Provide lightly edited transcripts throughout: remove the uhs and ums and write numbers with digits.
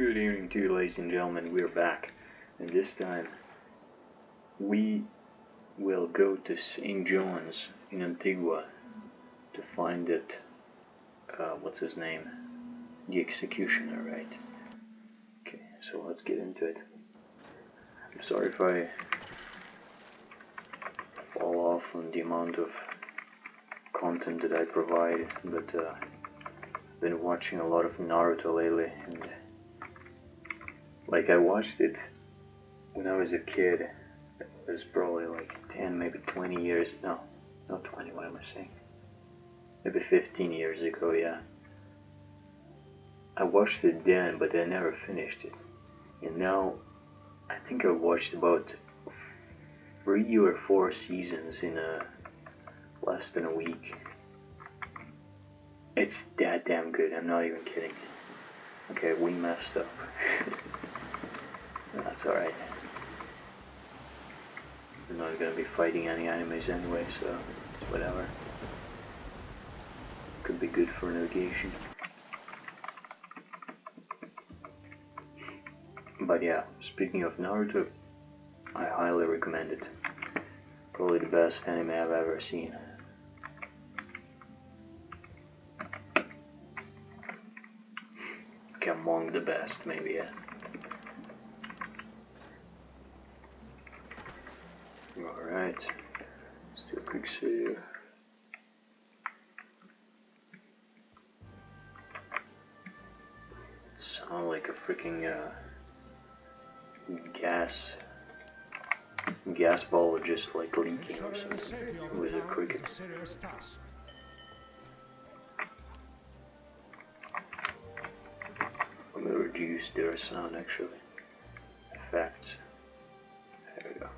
Good evening to you, ladies and gentlemen. We're back, and this time we will go to St. John's in Antigua to find it. What's his name? The executioner, right? Okay, so let's get into it. I'm sorry if I fall off on the amount of content that I provide, but I've been watching a lot of Naruto lately, and I watched it when I was a kid. It was probably like 10, maybe 20 years, no, not 20, what am I saying? Maybe 15 years ago, yeah. I watched it then, but I never finished it. And now, I think I watched about 3 or 4 seasons in less than a week. It's that damn good, I'm not even kidding. Okay, we messed up. That's alright. We're not gonna be fighting any enemies anyway, so it's whatever. Could be good for navigation. But yeah, speaking of Naruto, I highly recommend it. Probably the best anime I've ever seen. Okay, among the best, maybe, yeah. Alright, let's do a quick save. Sound like a freaking gas ball just like leaking or something. With a cricket. I'm gonna reduce their sound actually. Effects. There we go.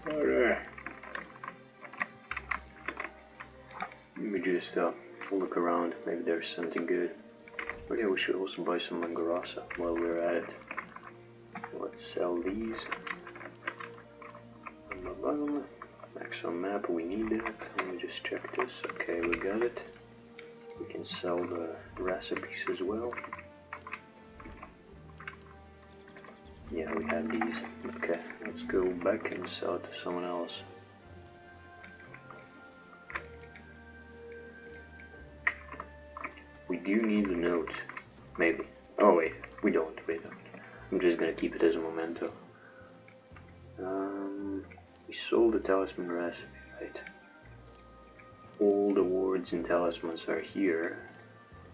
Alright. Let me just look around, maybe there's something good. Oh yeah, we should also buy some Mangarasa while we're at it. Let's sell these. Max on map, we need that. Let me just check this. Okay, we got it. We can sell the recipes as well. Yeah, we have these. Okay, let's go back and sell it to someone else. We do need a note. Maybe. Oh wait, we don't. I'm just gonna keep it as a memento. We sold the talisman recipe, right? All the wards and talismans are here.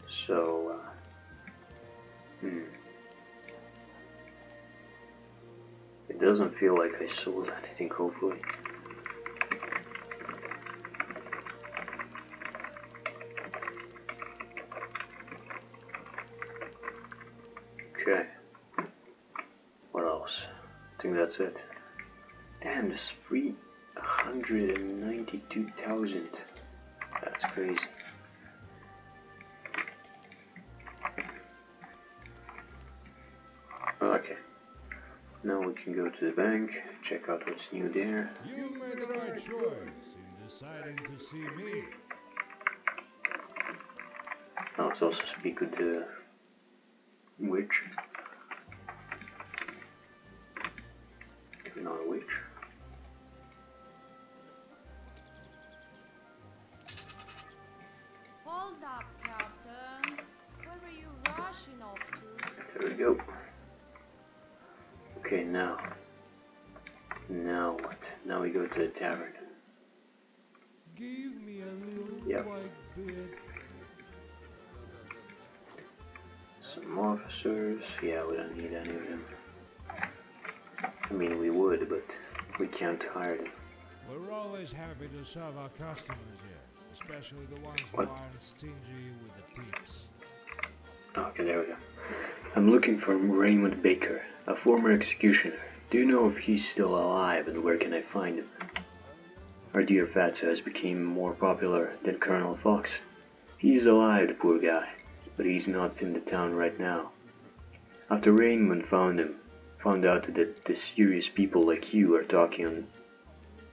So, it doesn't feel like I sold anything, hopefully. Okay. What else? I think that's it. Damn, there's 392,000. That's crazy. Okay. Now we can go to the bank, check out what's new there. You made the right choice in deciding to see me. Now let's also speak with the witch. Not a witch. Hold up, Captain. Where are you rushing off to? There we go. Okay, now what? Now we go to the tavern. Give me a little Yep. white bit. Some officers. Yeah, we don't need any of them. I mean, we would, but we can't hire them. We're always happy to serve our customers here, especially the ones who What? aren't stingy with the tips. Okay, there we go. I'm looking for Raymond Baker, a former executioner. Do you know if he's still alive and where can I find him? Our dear Fatso has become more popular than Colonel Fox. He's alive, the poor guy, but he's not in the town right now. After Raymond found out that the serious people like you are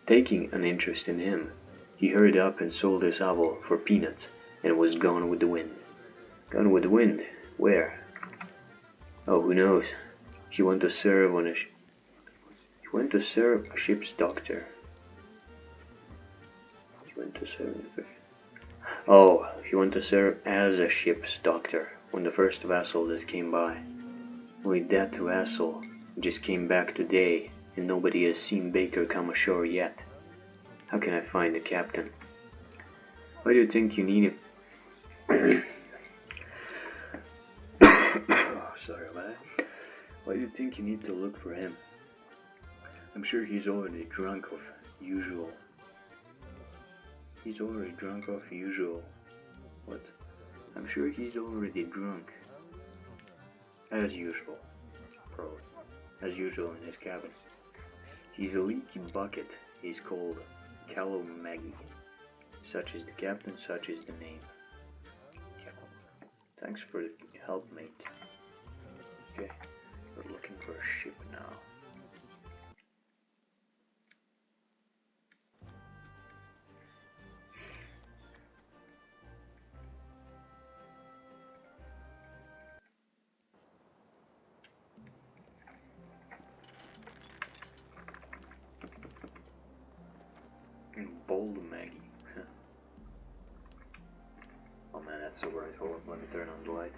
taking an interest in him, he hurried up and sold his owl for peanuts and was gone with the wind. Gone with the wind? Where? Oh, who knows? He went to serve on a he went to serve a ship's doctor. He went to serve Oh, he went to serve as a ship's doctor when the first vessel that came by. Only that vessel just came back today, and nobody has seen Baker come ashore yet. How can I find the captain? Why do you think you need him? Sorry about that. Why do you think you need to look for him? I'm sure he's already drunk of usual. He's already drunk off usual. What? I'm sure he's already drunk. As usual. Probably. As usual in his cabin. He's a leaky bucket. He's called Callow Maggie. Such is the captain, such is the name. Thanks for the help, mate. Okay, we're looking for a ship now. Bold Maggie. Oh man, that's the word. Hold on, let me turn on the light.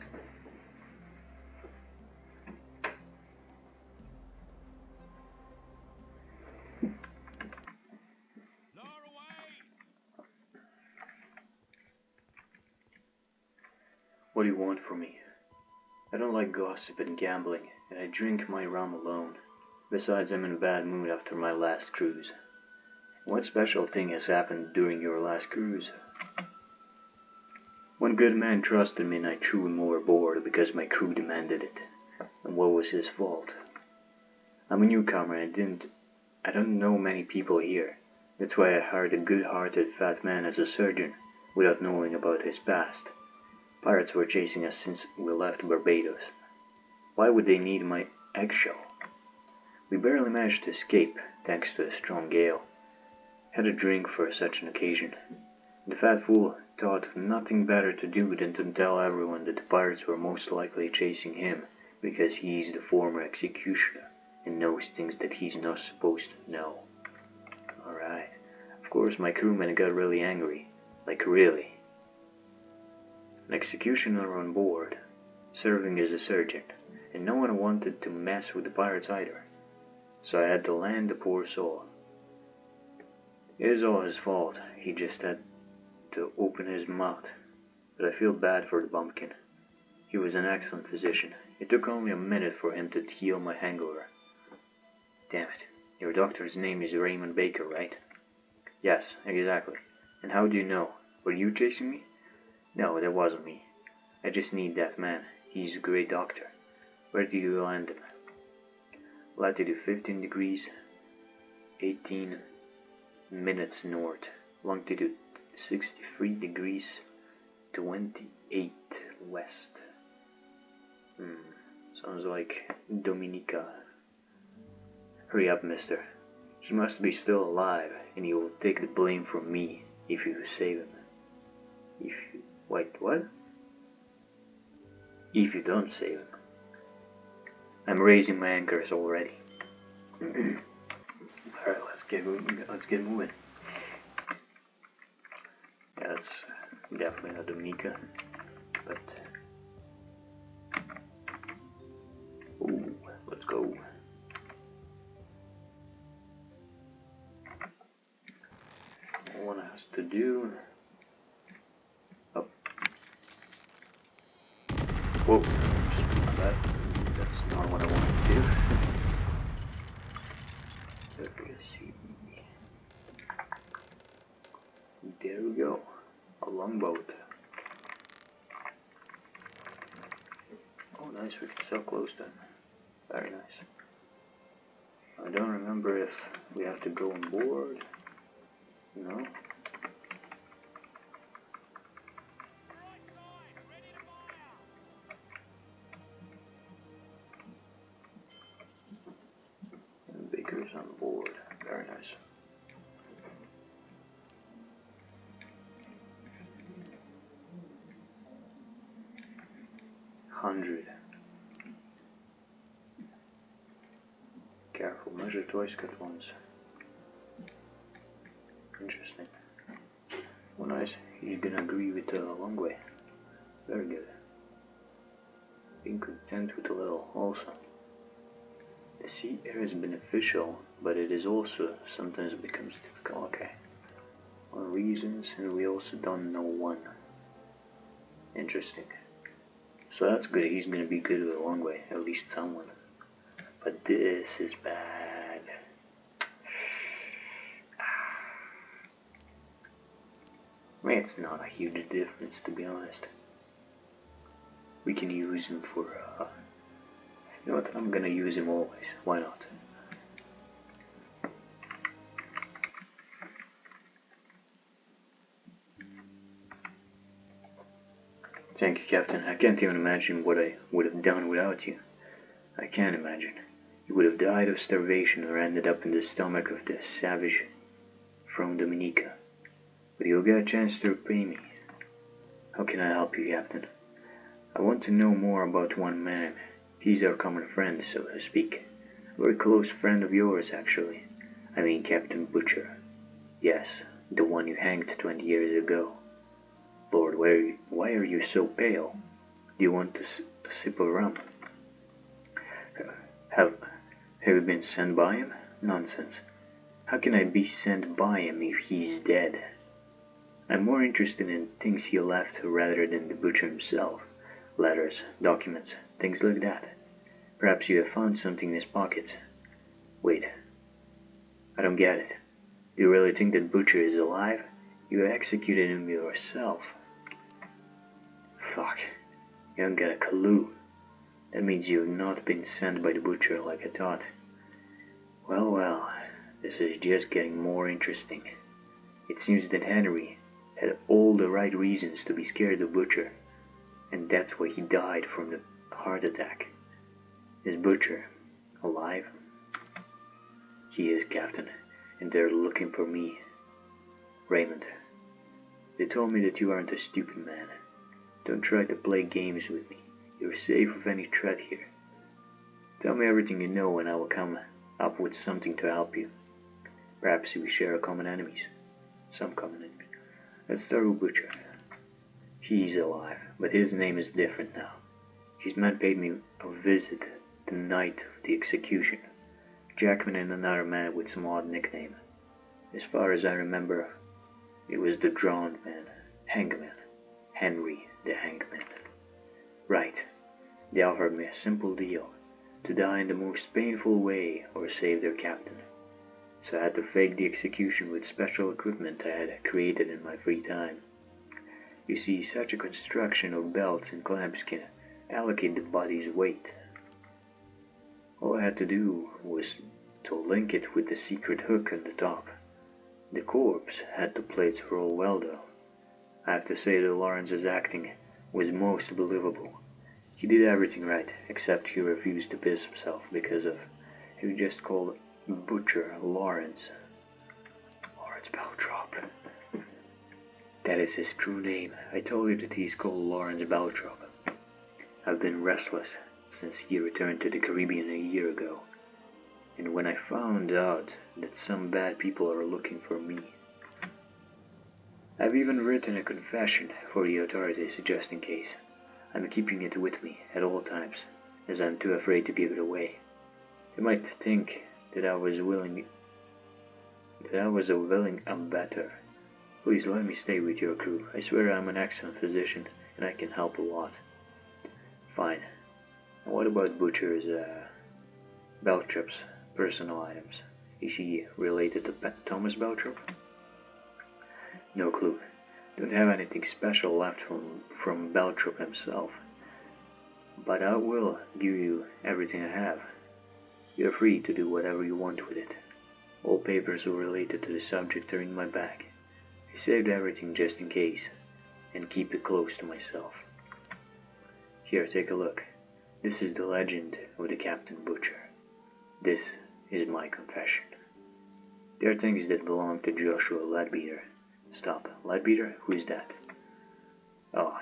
What do you want from me? I don't like gossip and gambling, and I drink my rum alone. Besides, I'm in a bad mood after my last cruise. What special thing has happened during your last cruise? One good man trusted me and I threw him overboard because my crew demanded it. And what was his fault? I'm a newcomer and I don't know many people here. That's why I hired a good-hearted fat man as a surgeon, without knowing about his past. Pirates were chasing us since we left Barbados. Why would they need my eggshell? We barely managed to escape, thanks to a strong gale. Had a drink for such an occasion. The fat fool thought of nothing better to do than to tell everyone that the pirates were most likely chasing him because he's the former executioner and knows things that he's not supposed to know. Alright. Of course my crewmen got really angry. Like really. An executioner on board, serving as a surgeon, and no one wanted to mess with the pirates either. So I had to land the poor soul. It is all his fault, he just had to open his mouth, but I feel bad for the bumpkin. He was an excellent physician. It took only a minute for him to heal my hangover. Damn it, your doctor's name is Raymond Baker, right? Yes, exactly. And how do you know? Were you chasing me? No, that wasn't me. I just need that man. He's a great doctor. Where did you land him? Latitude 15 degrees, 18 minutes north. Longitude 63 degrees, 28 west. Sounds like Dominica. Hurry up, mister. He must be still alive, and he will take the blame from me if you save him. Wait, what? If you don't save him. I'm raising my anchors already. Alright, let's get moving. Yeah, that's definitely not Dominica, but ooh, let's go. All one has to do. Up. Whoa, that's not what I wanted to do. Let's see. There we go. A longboat. Oh nice, we can sail close then. Very nice. I don't remember if we have to go on board. No. And Baker's on board. Very nice. 100. Careful, measure twice, cut once. Interesting. Oh nice, he's gonna agree with the long way. Very good. Being content with a little also. The sea air is beneficial, but it is also sometimes becomes difficult. Okay. One reasons, and we also don't know one. Interesting. So that's good, he's gonna be good with a long way, at least someone. But this is bad. I mean, it's not a huge difference, to be honest. We can use him for, you know what, I'm gonna use him always, why not? Thank you, Captain. I can't even imagine what I would have done without you. I can't imagine. You would have died of starvation or ended up in the stomach of the savage from Dominica. But you'll get a chance to repay me. How can I help you, Captain? I want to know more about one man. He's our common friend, so to speak. A very close friend of yours, actually. I mean Captain Butcher. Yes, the one you hanged 20 years ago. Lord, why are you so pale? Do you want a sip of rum? Have you been sent by him? Nonsense. How can I be sent by him if he's dead? I'm more interested in things he left rather than the butcher himself. Letters, documents, things like that. Perhaps you have found something in his pockets. Wait. I don't get it. Do you really think that Butcher is alive? You executed him yourself. Fuck. You haven't got a clue. That means you've not been sent by the Butcher like I thought. Well, this is just getting more interesting. It seems that Henry had all the right reasons to be scared of Butcher, and that's why he died from the heart attack. Is Butcher alive? He is, Captain, and they're looking for me. Raymond, they told me that you aren't a stupid man. Don't try to play games with me. You're safe of any threat here. Tell me everything you know and I will come up with something to help you. Perhaps we share common enemies. Some common enemies. Let's start with Butcher. He's alive, but his name is different now. His man paid me a visit the night of the execution. Jackman and another man with some odd nickname. As far as I remember, it was the Drowned Man, Hangman, Henry the Hangman. Right, they offered me a simple deal, to die in the most painful way or save their captain. So I had to fake the execution with special equipment I had created in my free time. You see, such a construction of belts and clamps can allocate the body's weight. All I had to do was to link it with the secret hook on the top. The corpse had the plates roll well though. I have to say that Lawrence's acting was most believable. He did everything right, except he refused to piss himself because of he just called Butcher Lawrence. Lawrence Beltrop. That is his true name. I told you that he's called Lawrence Beltrop. I've been restless since he returned to the Caribbean a year ago. And when I found out that some bad people are looking for me, I've even written a confession for the authorities just in case. I'm keeping it with me at all times, as I'm too afraid to give it away. They might think that I was a willing abettor. Please let me stay with your crew. I swear I'm an excellent physician, and I can help a lot. Fine. And what about Butcher's, Beltrop's personal items? Is he related to Thomas Beltrop? No clue. Don't have anything special left from Beltrop himself. But I will give you everything I have. You're free to do whatever you want with it. All papers related to the subject are in my bag. I saved everything just in case, and keep it close to myself. Here, take a look. This is the legend of the Captain Butcher. This is my confession. There are things that belong to Joshua Leadbeater. Stop, Leadbeater? Who is that? Oh,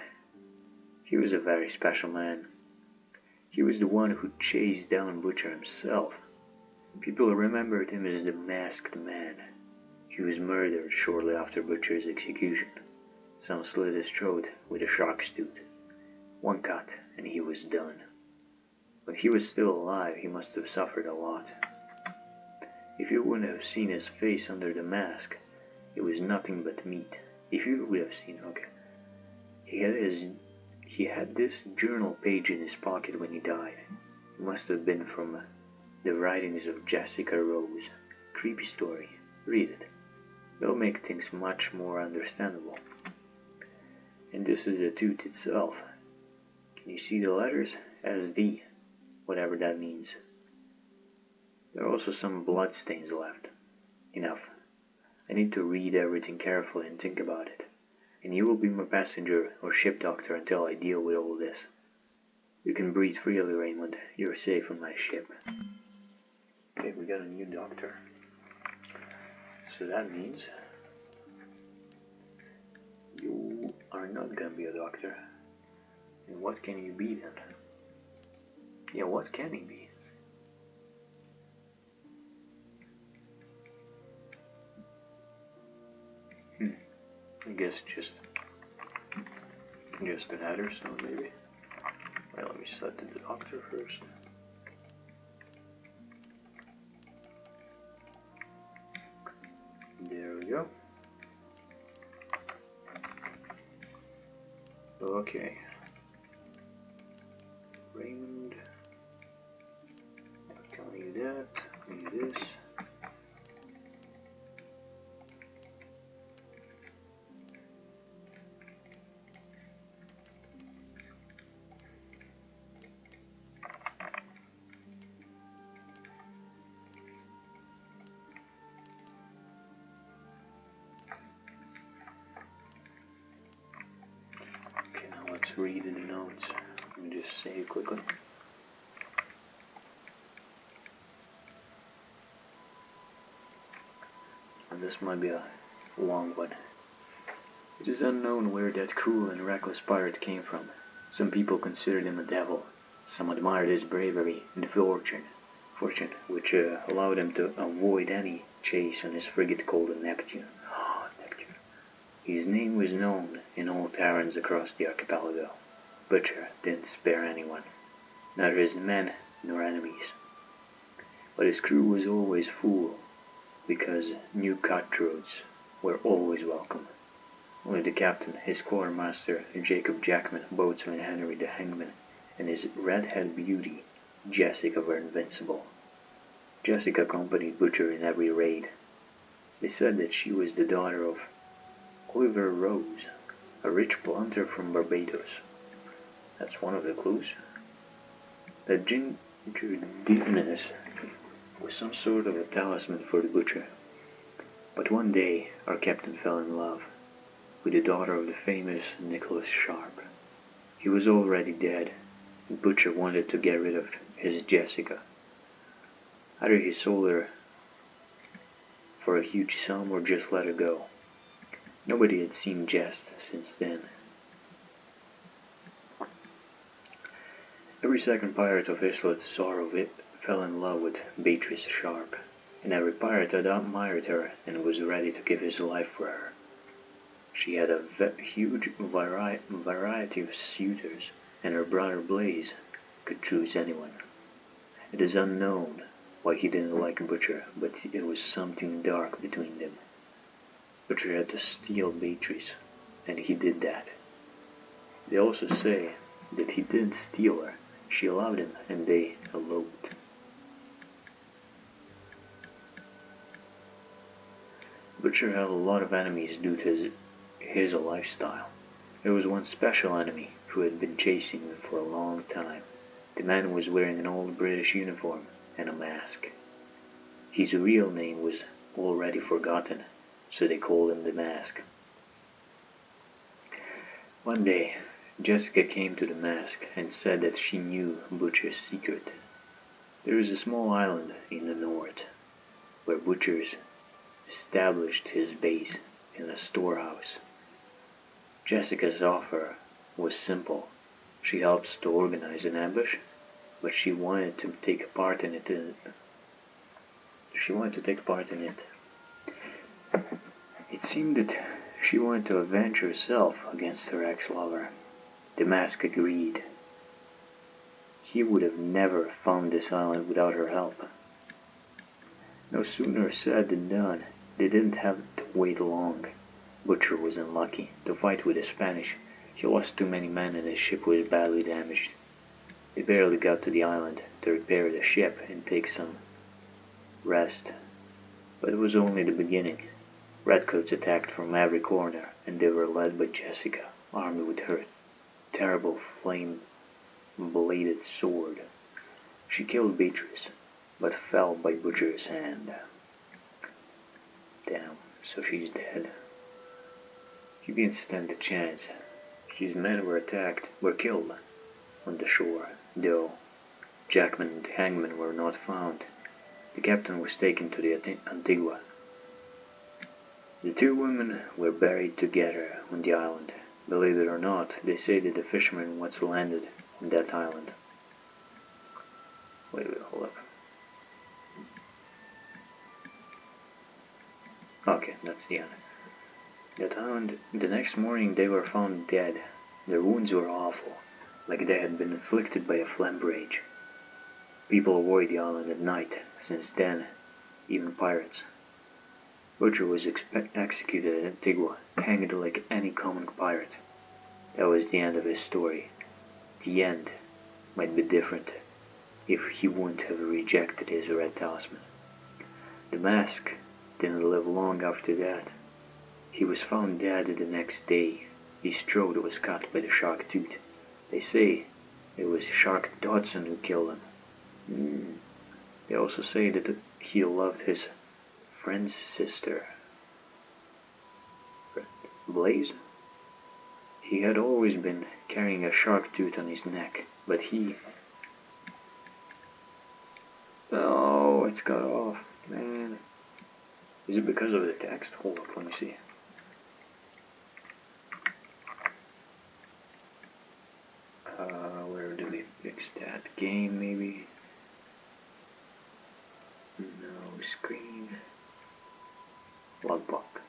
he was a very special man. He was the one who chased down Butcher himself. People remembered him as the Masked Man. He was murdered shortly after Butcher's execution. Some slit his throat with a shark's tooth. One cut, and he was done. When he was still alive, he must have suffered a lot. If you wouldn't have seen his face under the mask, it was nothing but meat. If you would have seen, okay. He had this journal page in his pocket when he died. It must have been from the writings of Jessica Rose. Creepy story. Read it. It'll make things much more understandable. And this is the tooth itself. Can you see the letters? SD. Whatever that means. There are also some blood stains left. Enough. I need to read everything carefully and think about it. And you will be my passenger or ship doctor until I deal with all this. You can breathe freely, Raymond. You're safe on my ship. Okay, we got a new doctor. So that means you are not gonna be a doctor. And what can you be then? Yeah, what can he be? I guess just an adder stone maybe. Well, let me set the doctor first. There we go. Okay. Raymond. Can we do that? Can we do this? Okay, now let's read the notes. Let me just save quickly. And this might be a long one. It is unknown where that cruel and reckless pirate came from. Some people considered him a devil. Some admired his bravery and fortune which allowed him to avoid any chase on his frigate called the Neptune. Oh, Neptune. His name was known in all taverns across the archipelago. Butcher didn't spare anyone, neither his men nor enemies. But his crew was always full, because new cutthroats were always welcome. Only the captain, his quartermaster, Jacob Jackman, boatswain Henry the Hangman, and his red-headed beauty, Jessica, were invincible. Jessica accompanied Butcher in every raid. They said that she was the daughter of Oliver Rose, a rich planter from Barbados. That's one of the clues. That ginger deepness was some sort of a talisman for the Butcher. But one day our captain fell in love with the daughter of the famous Nicholas Sharp. He was already dead, and Butcher wanted to get rid of his Jessica. Either he sold her for a huge sum or just let her go. Nobody had seen Jess since then. Every second pirate of Islet's Sorrow fell in love with Beatrice Sharp, and every pirate had admired her and was ready to give his life for her. She had a huge variety of suitors, and her brother Blaze could choose anyone. It is unknown why he didn't like Butcher, but it was something dark between them. Butcher had to steal Beatrice, and he did that. They also say that he didn't steal her. She loved him, and they eloped. Butcher had a lot of enemies due to his lifestyle. There was one special enemy who had been chasing him for a long time. The man was wearing an old British uniform and a mask. His real name was already forgotten, so they called him the Mask. One day, Jessica came to the Mask and said that she knew Butcher's secret. There is a small island in the north, where Butcher's established his base in a storehouse. Jessica's offer was simple. She helps to organize an ambush, but she wanted to take part in it. It seemed that she wanted to avenge herself against her ex-lover. The mask agreed. He would have never found this island without her help. No sooner said than done. They didn't have to wait long. Butcher was unlucky. To fight with the Spanish, he lost too many men and his ship was badly damaged. They barely got to the island to repair the ship and take some rest. But it was only the beginning. Redcoats attacked from every corner, and they were led by Jessica, armed with her terrible flame-bladed sword. She killed Beatrice, but fell by Butcher's hand. Damn, so she's dead. He didn't stand a chance. His men were killed on the shore, though Jackman and Hangman were not found. The captain was taken to the Antigua. The two women were buried together on the island. Believe it or not, they say that the fisherman once landed on that island. Wait, hold up. Okay, that's the end. That island, the next morning they were found dead. Their wounds were awful, like they had been inflicted by a flamberge. People avoid the island at night, since then, even pirates. Butcher was executed at Antigua, hanged like any common pirate. That was the end of his story. The end might be different if he wouldn't have rejected his red talisman. The mask didn't live long after that. He was found dead the next day. His throat was cut by the shark tooth. They say it was Shark Dodson who killed him. They also say that he loved his friend's sister, Blaze. He had always been carrying a shark tooth on his neck, but he... Oh, it's cut off, man. Is it because of the text? Hold up, let me see. Where do we fix that? Game, maybe? No, screen. Logbook.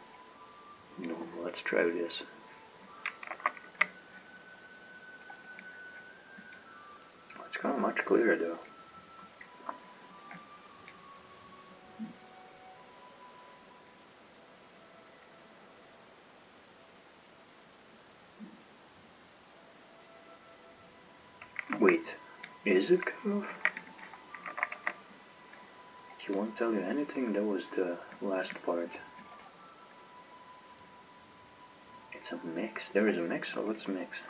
No, let's try this. It's kind of much clearer though. Wait, is it cut off? He won't tell you anything, that was the last part. It's a mix, there is a mix, so let's mix.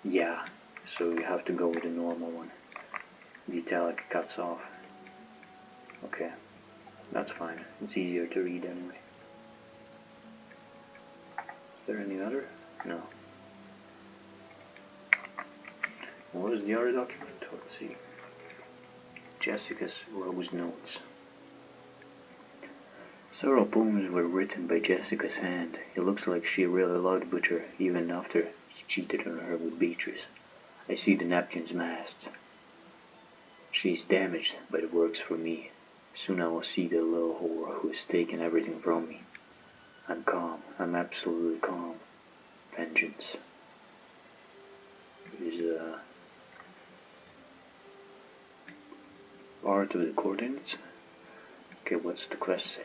Yeah, so you have to go with the normal one. The italic cuts off. Okay, that's fine, it's easier to read anyway. Is there any other? No. What was the other document? Let's see. Jessica's Rose Notes. Several poems were written by Jessica's hand. It looks like she really loved Butcher, even after he cheated on her with Beatrice. I see the Neptune's masts. She's damaged, but it works for me. Soon I will see the little whore who has taken everything from me. I'm calm. I'm absolutely calm. Vengeance. Is part of the coordinates. Okay, what's the quest say?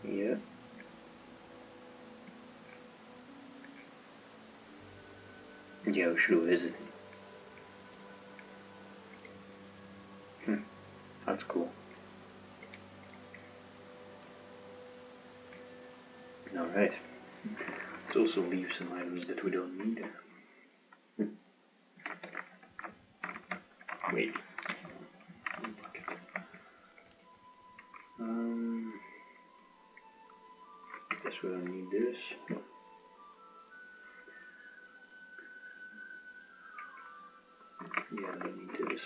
Yeah. Yeah, we should visit it. That's cool. Alright. Let's also leave some items that we don't need. Wait. This guess we don't need this. Yeah, I don't need this.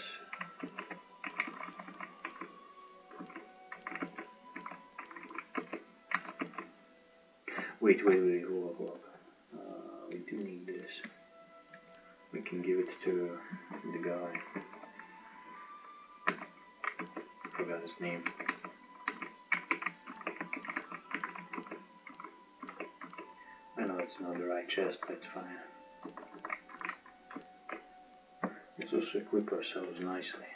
Wait, hold up. We do need this. We can give it to the guy. Forgot his name. I know it's not the right chest, but it's fine. Let's also equip ourselves nicely.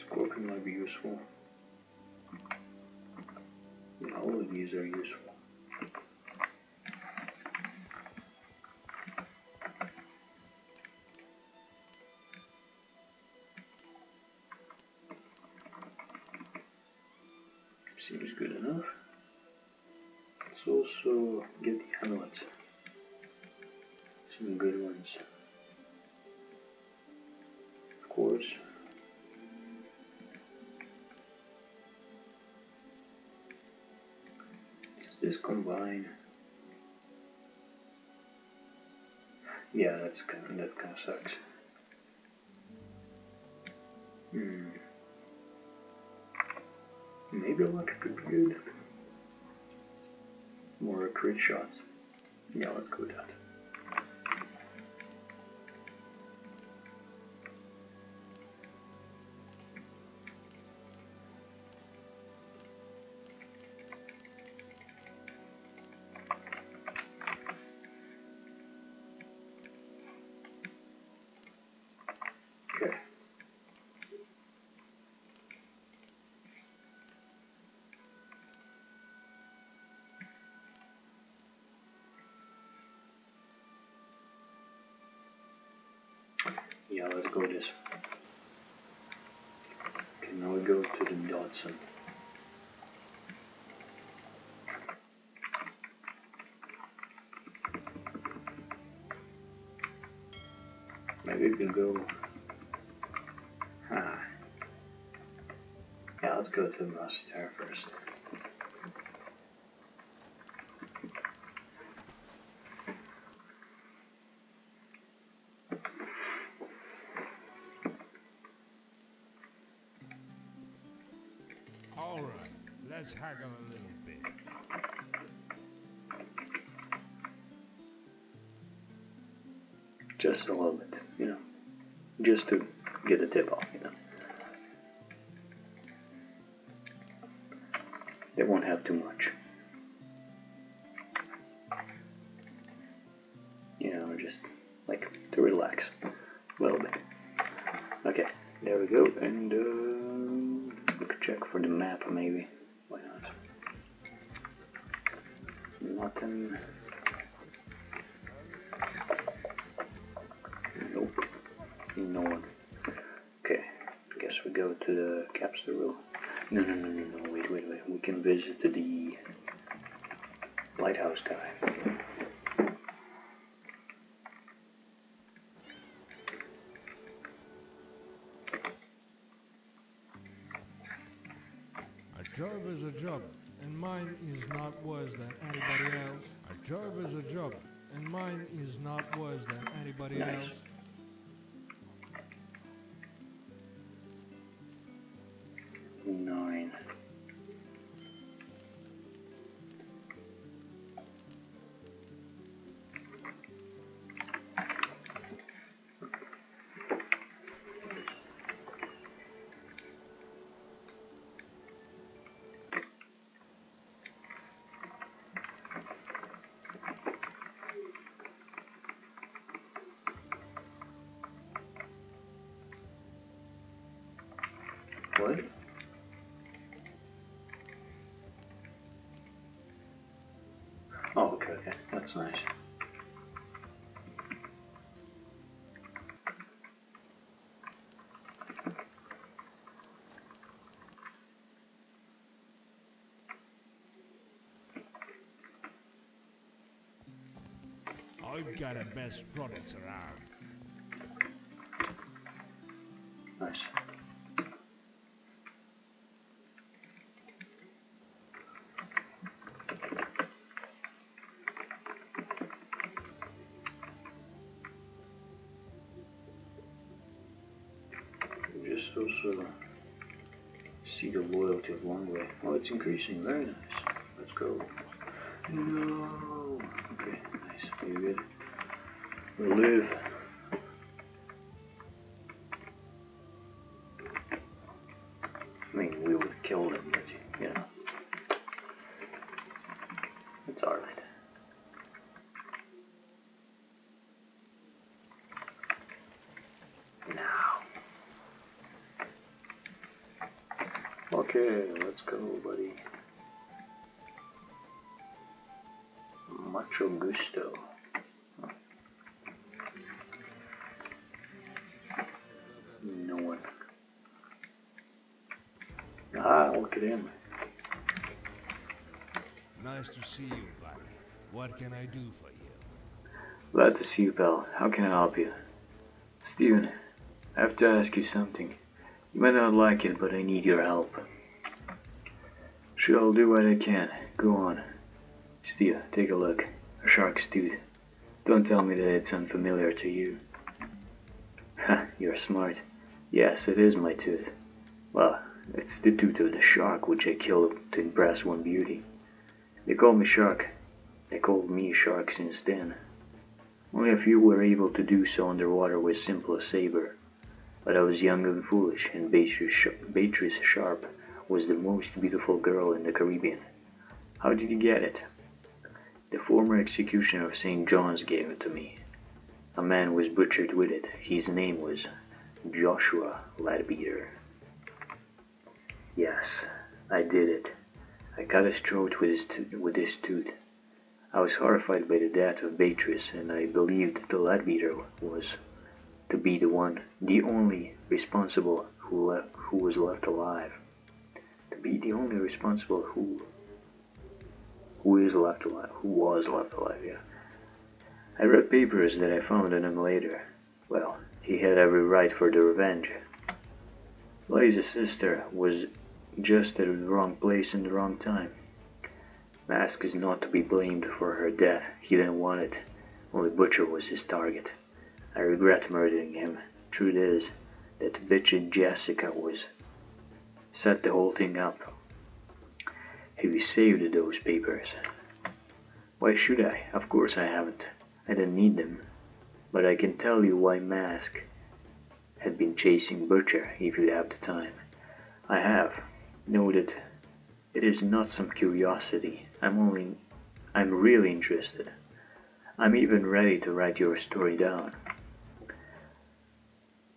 Scorpion might be useful. Yeah, all of these are useful. Seems good enough. Let's also get the amulets. Some good ones. Of course. Does this combine? Yeah, that kind of sucks. Maybe luck could be good. More crit shots. Yeah, let's go with that. Okay. Yeah, let's go this. Okay, now we go to the Dodson. Maybe we can go. Yeah, let's go to the Master first. All right, let's haggle a little bit. Just a little bit, you know. Just to get a tip off, you know. They won't have too much. You know, just like to relax a little bit. Okay, there we go, and we could check for the map maybe. Why not? Nothing. Nope. No one. Okay, guess we go to the capster room. No, wait. We can visit the lighthouse guy. A job is a job, and mine is not worse than anybody else. A job is a job, and mine is not worse than anybody else. 9. What? Oh, okay, that's nice. I've got the best products around. Nice. Just also see the loyalty of one way. Oh, it's increasing. Very nice. Let's go. No. Okay, nice. Very good. We'll live. I mean, we would kill them, but you know, it's alright. Now. Okay, let's go, buddy. Mucho gusto. No one. Ah, look at him. Nice to see you, buddy. What can I do for you? Glad to see you, pal. How can I help you? Steven, I have to ask you something. You might not like it, but I need your help. Sure, I'll do what I can. Go on. Steve, take a look. A shark's tooth. Don't tell me that it's unfamiliar to you. Ha, you're smart. Yes, it is my tooth. Well, it's the tooth of the shark which I killed to impress one beauty. They call me Shark. They called me Shark since then. Only a few were able to do so underwater with simple saber. But I was young and foolish, and Beatrice Sharp was the most beautiful girl in the Caribbean. How did you get it? The former executioner of St. John's gave it to me. A man was butchered with it. His name was Joshua Leadbeater. Yes, I did it. I cut his throat with this tooth. I was horrified by the death of Beatrice, and I believed the Leadbeater was to be the only responsible who was left alive. To be the only responsible who was left alive, yeah. I read papers that I found on him later. Well, he had every right for the revenge. Blaze's sister was just at the wrong place in the wrong time. Mask is not to be blamed for her death. He didn't want it. Only Butcher was his target. I regret murdering him. Truth is that bitch Jessica set the whole thing up. He saved those papers. Why should I? Of course I haven't. I didn't need them. But I can tell you why Mask had been chasing Butcher if you have the time. I have. Know that it is not some curiosity. I'm really interested. I'm even ready to write your story down.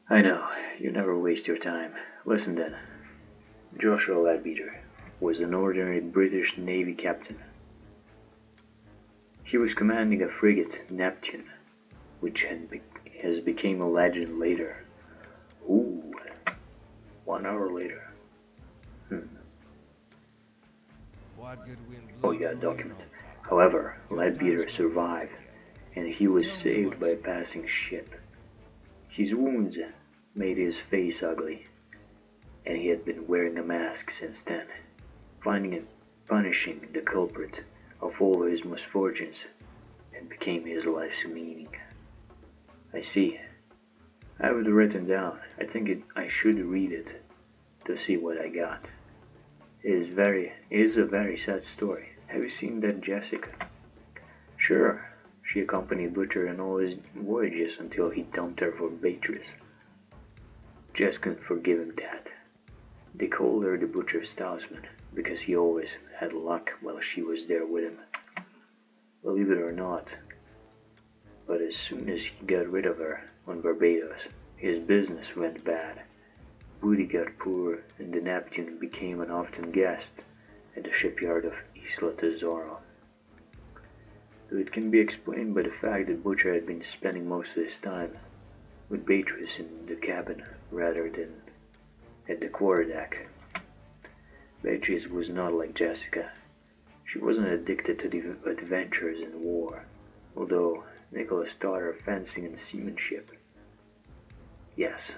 I know, you never waste your time. Listen then. Joshua Leadbeater was an ordinary British Navy captain. He was commanding a frigate, Neptune, which has become a legend later. Ooh, 1 hour later. Oh yeah, document. However, Leadbeater survived, and he was saved by a passing ship. His wounds made his face ugly, and he had been wearing a mask since then. Finding and punishing the culprit of all his misfortunes had became his life's meaning. I see. I have it written down. I think I should read it to see what I got. It is a very sad story. Have you seen that Jessica? Sure. She accompanied Butcher on all his voyages until he dumped her for Beatrice. Jess couldn't forgive him that. They called her the Butcher's talisman because he always had luck while she was there with him. Believe it or not, but as soon as he got rid of her on Barbados, his business went bad. Booty got poor, and the Neptune became an often guest at the shipyard of Isla Tesoro. It can be explained by the fact that Butcher had been spending most of his time with Beatrice in the cabin rather than at the quarterdeck. Beatrice was not like Jessica. She wasn't addicted to the adventures in war, although Nicholas taught her fencing and seamanship. Yes,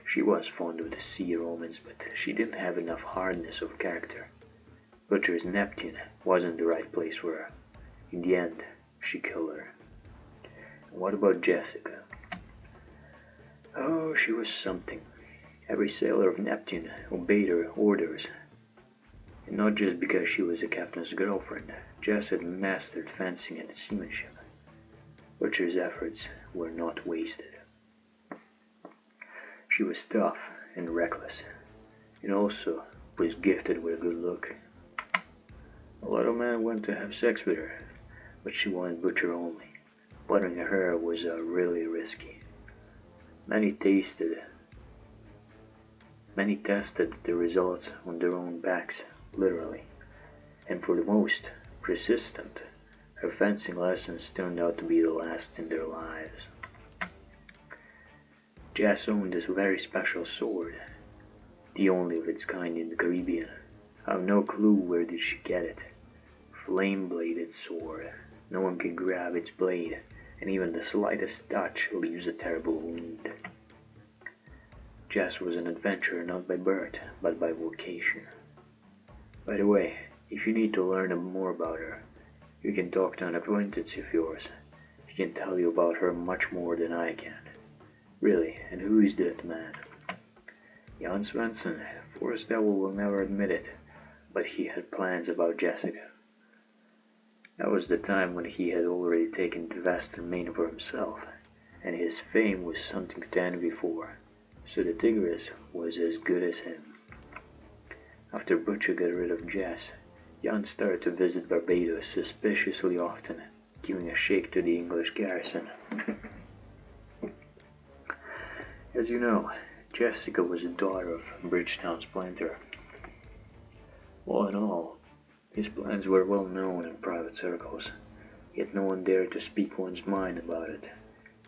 she was fond of the sea romance, but she didn't have enough hardness of character. Butcher's Neptune wasn't the right place for her. In the end, she killed her. And what about Jessica? Oh, she was something. Every sailor of Neptune obeyed her orders. And not just because she was the captain's girlfriend. Jess had mastered fencing and seamanship. Butcher's efforts were not wasted. She was tough and reckless, and also was gifted with a good look. A lot of men went to have sex with her, but she wanted Butcher only. Bothering her was really risky. Many tested the results on their own backs, literally, and for the most persistent, her fencing lessons turned out to be the last in their lives. Jess owned this very special sword, the only of its kind in the Caribbean. I have no clue where did she get it. Flame-bladed sword. No one can grab its blade, and even the slightest touch leaves a terrible wound. Jess was an adventurer not by birth, but by vocation. By the way, if you need to learn more about her, you can talk to an acquaintance of yours. He can tell you about her much more than I can. Really, and who is that man? Jan Svensson. Forrest Devil will never admit it, but he had plans about Jessica. That was the time when he had already taken the western main for himself, and his fame was something to envy for, so the Tigress was as good as him. After Butcher got rid of Jess, Jan started to visit Barbados suspiciously often, giving a shake to the English garrison. As you know, Jessica was the daughter of Bridgetown's planter. All in all, his plans were well known in private circles, yet no one dared to speak one's mind about it.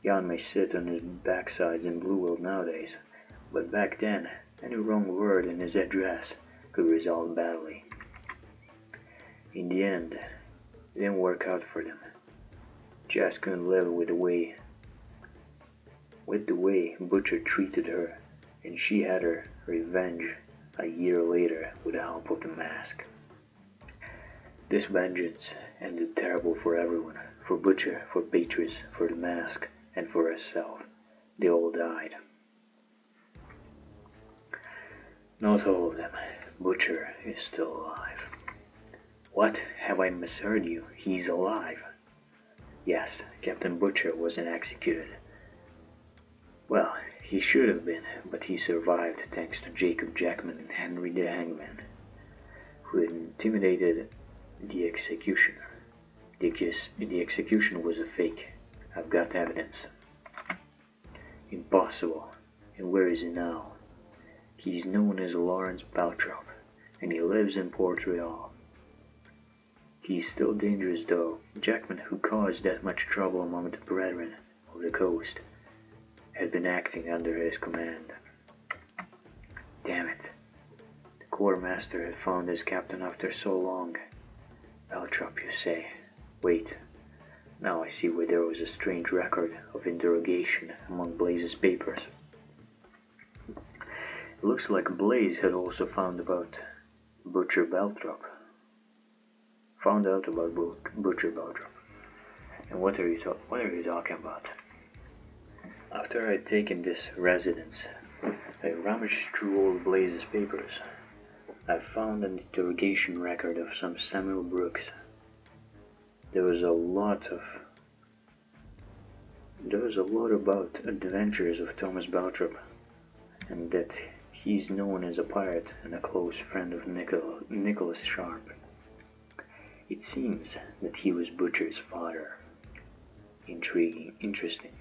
Jan may sit on his backsides in Blue World nowadays, but back then, any wrong word in his address could result badly. In the end, it didn't work out for them. Jess couldn't live with the way Butcher treated her, and she had her revenge a year later with the help of the mask. This vengeance ended terrible for everyone, for Butcher, for Beatrice, for the mask, and for herself. They all died. Not all of them. Butcher is still alive. What? Have I misheard you? He's alive. Yes, Captain Butcher wasn't executed. Well, he should have been, but he survived thanks to Jacob Jackman and Henry the Hangman, who had intimidated the executioner. The execution was a fake. I've got evidence. Impossible. And where is he now? He's known as Lawrence Beltrop, and he lives in Port Royal. He's still dangerous though. Jackman, who caused that much trouble among the brethren of the coast, had been acting under his command. Damn it. The quartermaster had found his captain after so long. Beltrop, you say? Wait. Now I see why there was a strange record of interrogation among Blaze's papers. It looks like Blaze had also found out about Butcher Beltrop. And what are you talking about? After I had taken this residence, I rummaged through all Blaze's papers. I found an interrogation record of some Samuel Brooks. There was a lot about adventures of Thomas Beltrop, and that he's known as a pirate and a close friend of Nicholas Sharp. It seems that he was Butcher's father. Intriguing, interesting.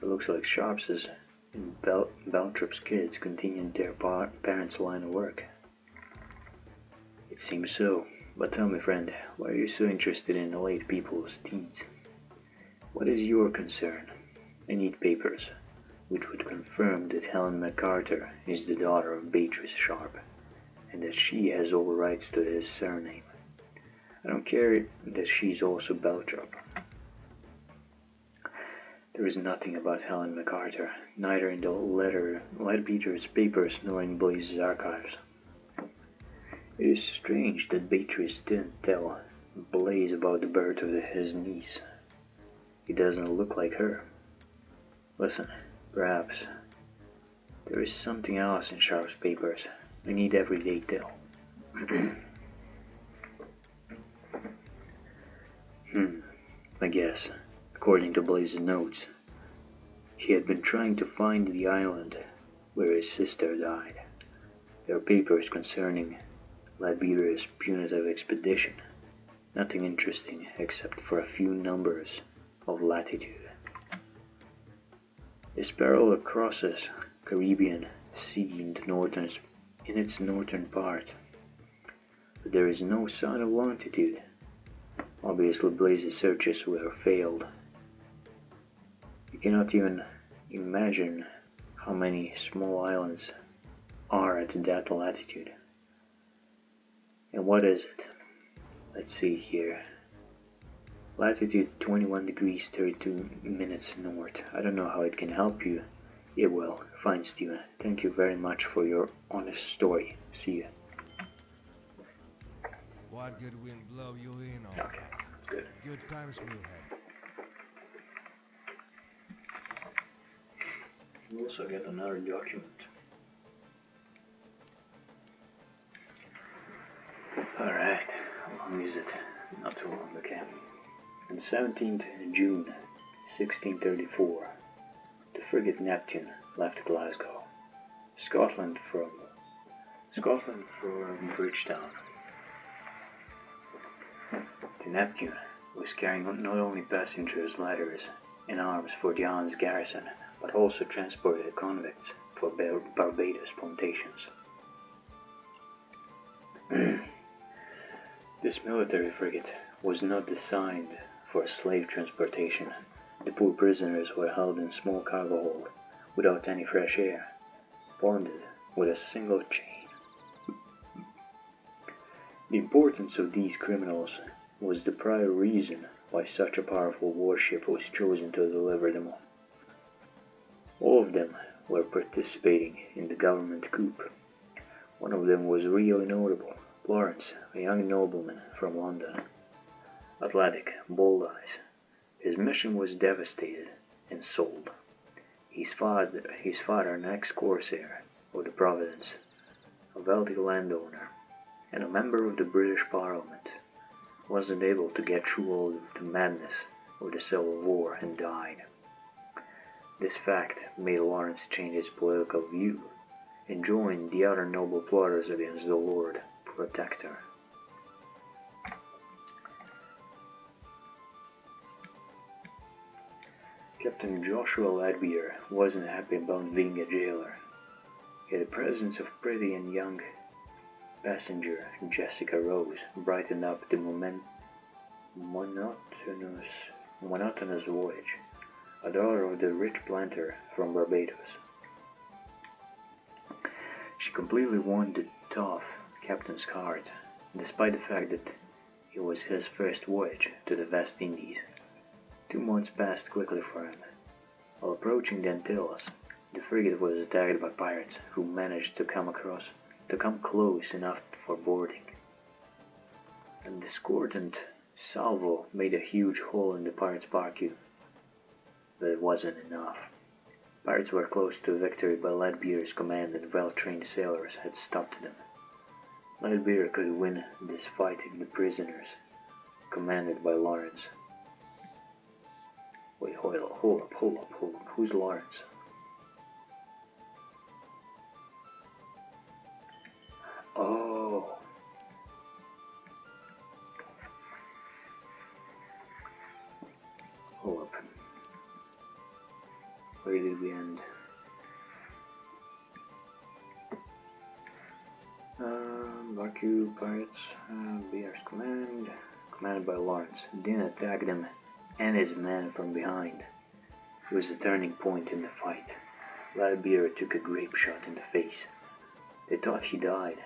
It looks like Sharp's and Beltrop's kids continued their parents' line of work. It seems so, but tell me, friend, why are you so interested in the late people's deeds? What is your concern? I need papers, which would confirm that Helen MacArthur is the daughter of Beatrice Sharp, and that she has all rights to his surname. I don't care that she's also Beltrop. There is nothing about Helen MacArthur, neither in the Leadbeater's papers nor in Blaze's archives. It is strange that Beatrice didn't tell Blaze about the birth of his niece. It doesn't look like her. Listen, perhaps there is something else in Sharp's papers. I need every detail. I guess, according to Blaze's notes, he had been trying to find the island where his sister died. There are papers concerning Leadbeater's punitive expedition. Nothing interesting except for a few numbers of latitude. This parallel crosses Caribbean Sea in its northern part, but there is no sign of longitude. Obviously Blaze's searches were failed. You cannot even imagine how many small islands are at that latitude. And what is it? Let's see here. Latitude 21 degrees 32 minutes north. I don't know how it can help you. It will. Fine, Steven. Thank you very much for your honest story. See you. What good wind blow you in on? Okay, good. Good times we'll have. We'll also get another document. Alright, how long is it? Not too long, okay. On 17th June 1634, the frigate Neptune left Glasgow, Scotland from Bridgetown. The Neptune was carrying not only passengers, letters, and arms for the island's garrison, but also transported convicts for Barbados plantations. This military frigate was not designed for slave transportation. The poor prisoners were held in small cargo hold, without any fresh air, bonded with a single chain. The importance of these criminals was the prior reason why such a powerful warship was chosen to deliver them on. All of them were participating in the government coup. One of them was really notable, Lawrence, a young nobleman from London. Athletic, bold eyes. His mission was devastated and sold. His father, an ex-corsair of the Providence, a wealthy landowner, and a member of the British Parliament, wasn't able to get through all of the madness of the Civil War and died. This fact made Lawrence change his political view and join the other noble plotters against the Lord Protector. Captain Joshua Leadbeater wasn't happy about being a jailer. Yet the presence of pretty and young passenger Jessica Rose brightened up the monotonous voyage, a daughter of the rich planter from Barbados. She completely won the tough captain's heart, despite the fact that it was his first voyage to the West Indies. 2 months passed quickly for him. While approaching the Antilles, the frigate was attacked by pirates who managed to come close enough for boarding. A discordant salvo made a huge hole in the pirates' barque, but it wasn't enough. Pirates were close to victory, but Leadbeater's command and well-trained sailors had stopped them. Leadbeater could win this fight if the prisoners, commanded by Lawrence. Wait, hold up. Who's Lawrence? Oh. Hold up. Where did we end? Barque pirates, Bear's commanded by Lawrence, then attacked them and his men from behind. It was a turning point in the fight. Leadbeater took a grape shot in the face. They thought he died.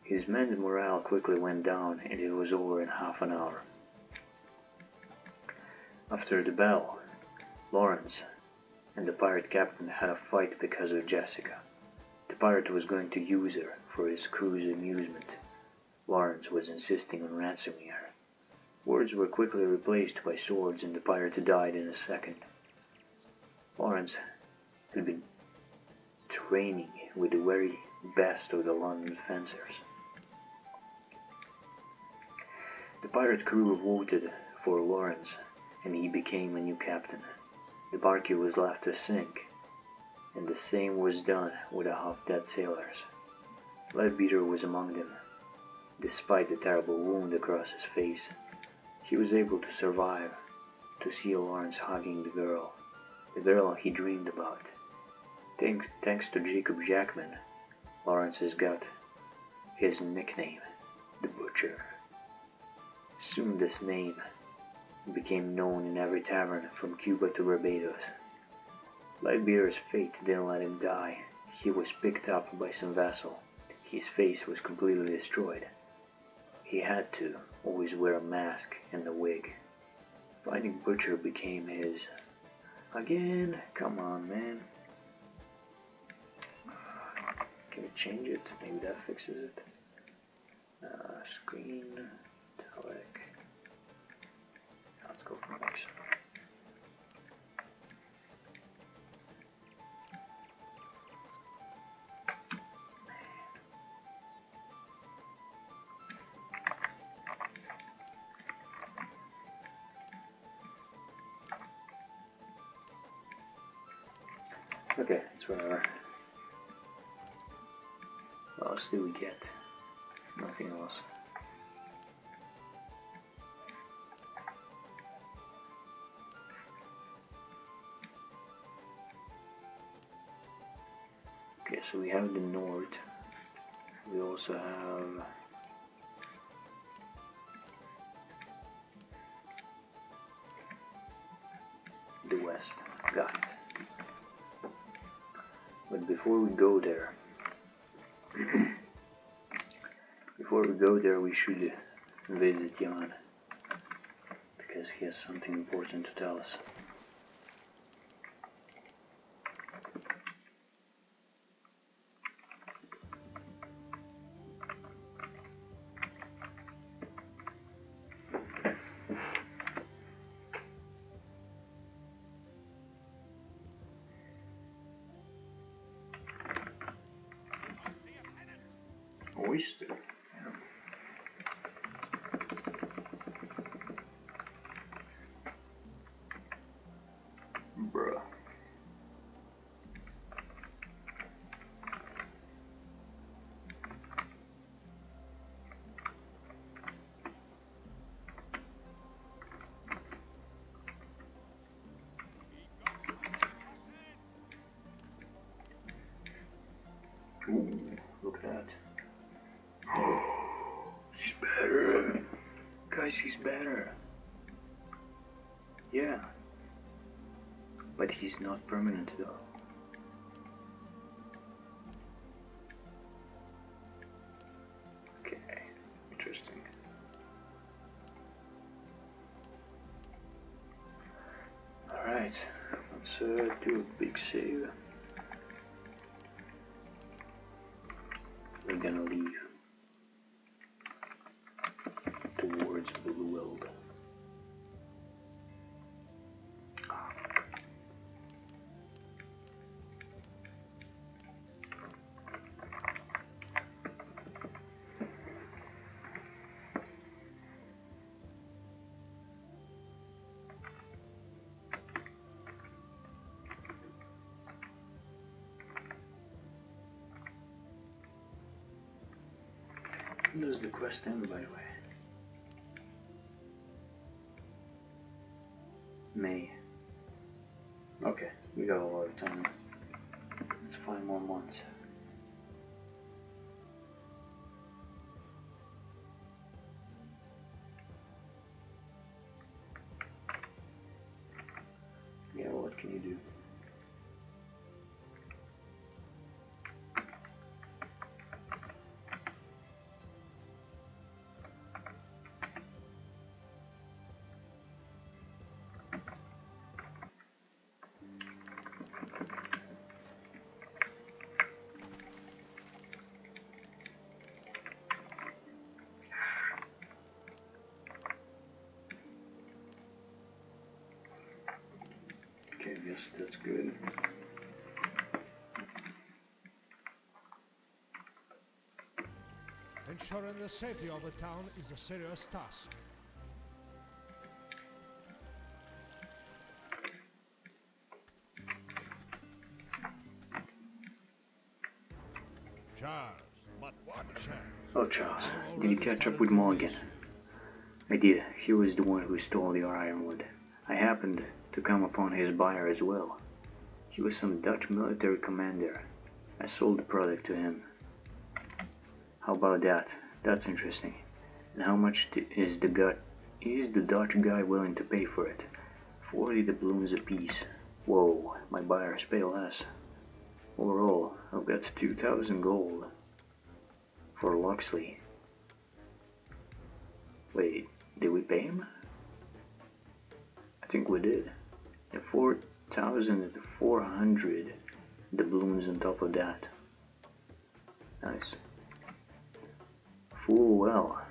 His men's morale quickly went down, and it was over in half an hour. After the battle, Lawrence and the pirate captain had a fight because of Jessica. The pirate was going to use her for his crew's amusement. Lawrence was insisting on ransoming her. Words were quickly replaced by swords and the pirate died in a second. Lawrence had been training with the very best of the London fencers. The pirate crew voted for Lawrence and he became a new captain. The barkie was left to sink, and the same was done with the half-dead sailors. Leadbeater was among them. Despite the terrible wound across his face, he was able to survive to see Lawrence hugging the girl he dreamed about. Thanks to Jacob Jackman, Lawrence has got his nickname, the Butcher. Soon this name became known in every tavern from Cuba to Barbados. Leadbeater's fate didn't let him die. He was picked up by some vessel. His face was completely destroyed. He had to always wear a mask and a wig. Finding Butcher became his... Again? Come on, man. Can we change it? Maybe that fixes it. Screen, italic. Let's go for mix. Okay, it's whatever. What else do we get? Nothing else. Okay, so we have the north. We also have the west. Got it. But before we go there, we should visit Jan, because he has something important to tell us. Oyster. Bruh. Ooh, look at that. He's better. Guys, he's better. Yeah. But he's not permanent though. Okay, interesting. Alright, let's do a big save. We're gonna leave towards Blue World. When does the quest end, by the way? May. Okay, we got a lot of time. Let's find more months. Yeah, what can you do? Yes, that's good. Ensuring the safety of the town is a serious task. Charles, but what Charles? Oh, Charles, did you catch up with Mulligan? I did. He was the one who stole your ironwood. I happened to come upon his buyer as well. He was some Dutch military commander. I sold the product to him. How about that? That's interesting. And how much is the Dutch guy willing to pay for it? 40 doubloons apiece. Whoa, my buyers pay less. Overall, I've got 2,000 gold. For Loxley. Wait, did we pay him? I think we did. And 4,400 doubloons on top of that. Nice. Full well.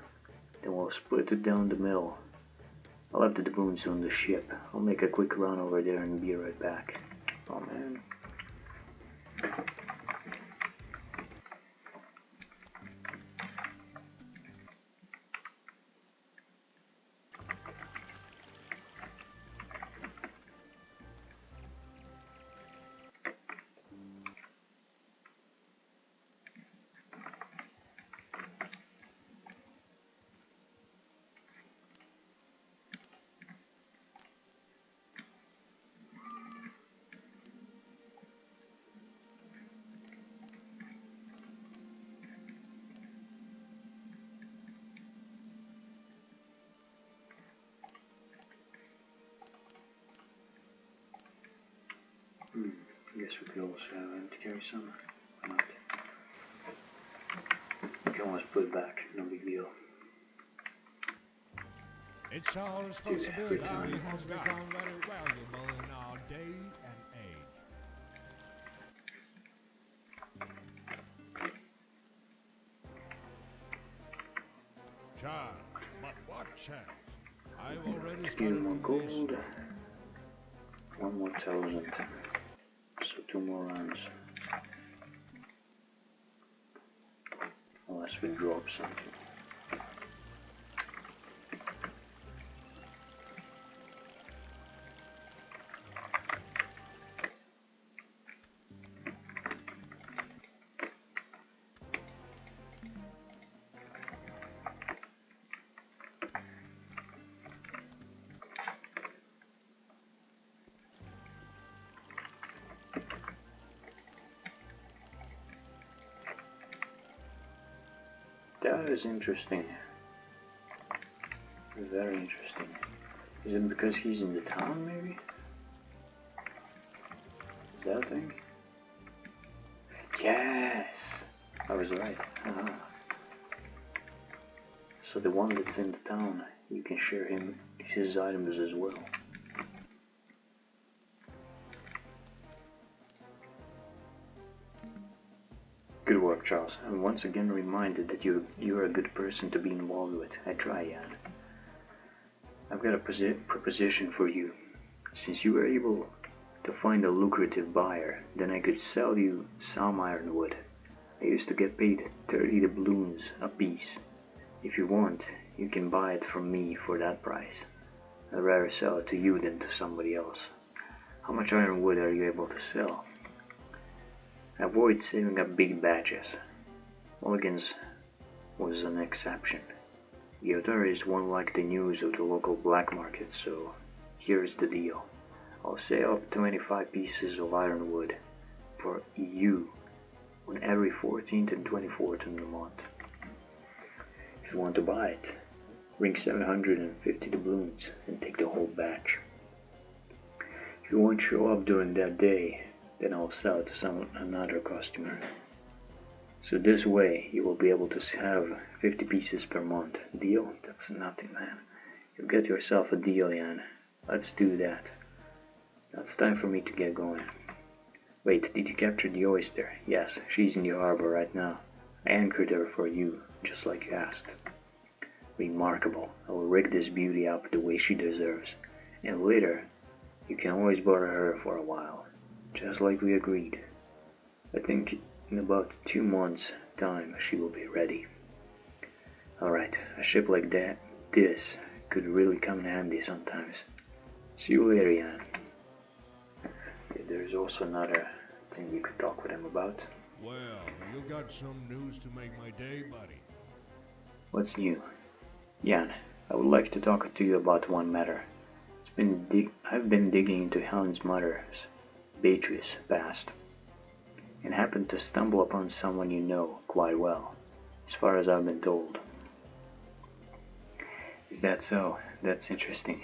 Then we'll split it down the middle. I'll have the doubloons on the ship. I'll make a quick run over there and be right back. Oh man. Guess we could also have him to carry some. Why not? We can always put it back, no big deal. It's our responsibility. It has become very valuable in our day and age. Charles, but what chance? I've already Few started more to gold. 1 more 1,000. So 2 more runs. Unless we drop something. That is interesting. Very interesting. Is it because he's in the town, maybe? Is that a thing? Yes! I was right. So the one that's in the town, you can share his items as well. Good work, Charles. I'm once again reminded that you're a good person to be involved with. I try, Jan. I've got a proposition for you. Since you were able to find a lucrative buyer, then I could sell you some ironwood. I used to get paid 30 doubloons a piece. If you want, you can buy it from me for that price. I'd rather sell it to you than to somebody else. How much ironwood are you able to sell? Avoid saving up big batches. Mulligan's was an exception. The authorities won't like the news of the local black market, so here's the deal. I'll sell up 25 pieces of ironwood for you on every 14th and 24th in the month. If you want to buy it, bring 750 doubloons and take the whole batch. If you won't show up during that day, then I'll sell it to another customer. So this way you will be able to have 50 pieces per month. Deal? That's nothing, man. You'll get yourself a deal, Jan. Let's do that. Now it's time for me to get going. Wait, did you capture the oyster? Yes, she's in the harbor right now. I anchored her for you, just like you asked. Remarkable. I will rig this beauty up the way she deserves. And later, You can always borrow her for a while, just like we agreed. I think in about 2 months' time she will be ready. Alright, a ship like this could really come in handy sometimes. See you later, Jan. Okay, there's also another thing you could talk with him about. Well, you got some news to make my day, buddy. What's new? Jan, I would like to talk to you about one matter. I've been digging into Helen's mother's, Beatrice's, past, and happened to stumble upon someone you know quite well, as far as I've been told. Is that so? That's interesting.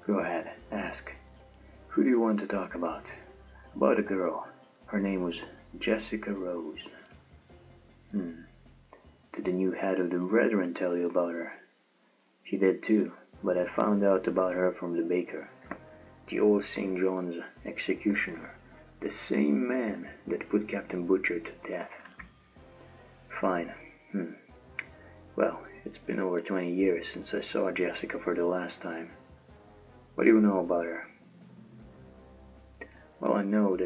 Go ahead, ask. Who do you want to talk about? About a girl. Her name was Jessica Rose. Did the new head of the Brethren tell you about her? He did too, but I found out about her from the baker. The old St. John's executioner. The same man that put Captain Butcher to death. Fine. Well, it's been over 20 years since I saw Jessica for the last time. What do you know about her? Well, I know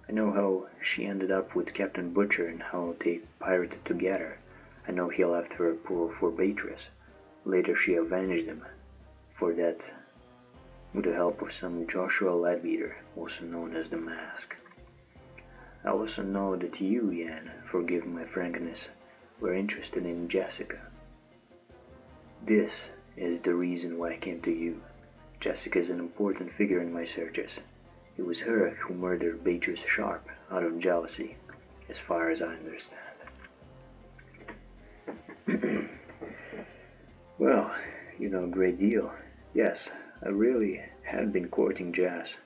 how she ended up with Captain Butcher and how they pirated together. I know he left her for Beatrice. Later she avenged him for that with the help of some Joshua Leadbeater, also known as the Mask. I also know that you, Jan, forgive my frankness, were interested in Jessica. This is the reason why I came to you. Jessica is an important figure in my searches. It was her who murdered Beatrice Sharp out of jealousy, as far as I understand. Well, you know a great deal. Yes, I really had been courting Jazz.